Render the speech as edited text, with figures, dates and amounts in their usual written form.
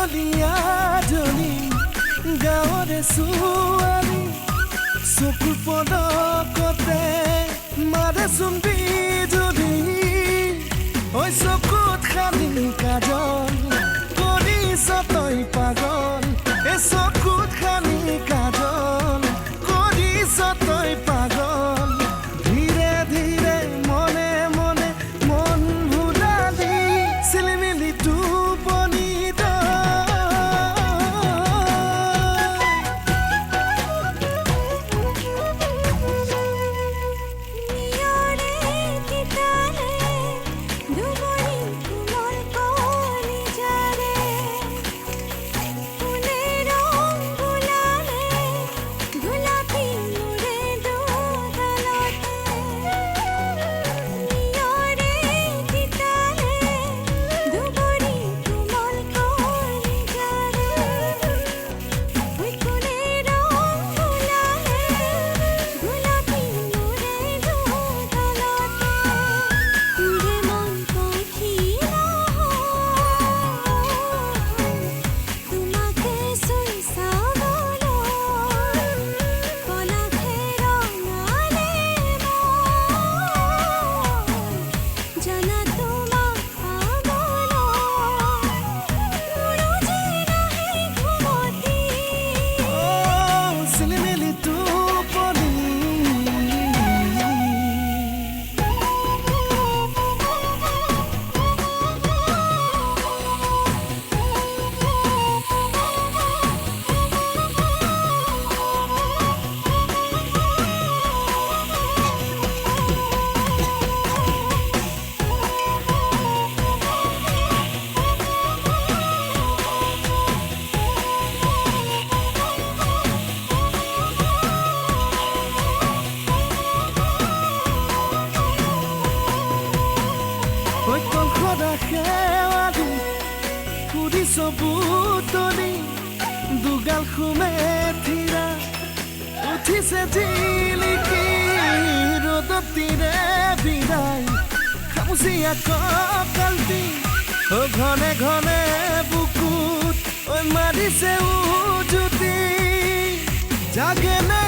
কুমলীয়াজনী গাঁৱৰে ছোৱালী চকুৰ পদকতে মাৰেচোন বিজুলী ঐ চকুত খালি কাজল কৰিছ তই পাগল এই চকুত খালি কাজল কৰিছ তই পাগল ধীৰে ধীৰে মনে মনে মন ভুলালি চিলিমিলি টোপনি খেৱালি সুধিছ বুটলি দুগাল খুমে থিৰা উঠিছে জিলিকি ৰ'দত তিৰে বিৰাই খামুচিয়া কঁকালটি ঘনে ঘনে বুকুত মাৰিছে উজুতি জাগেনে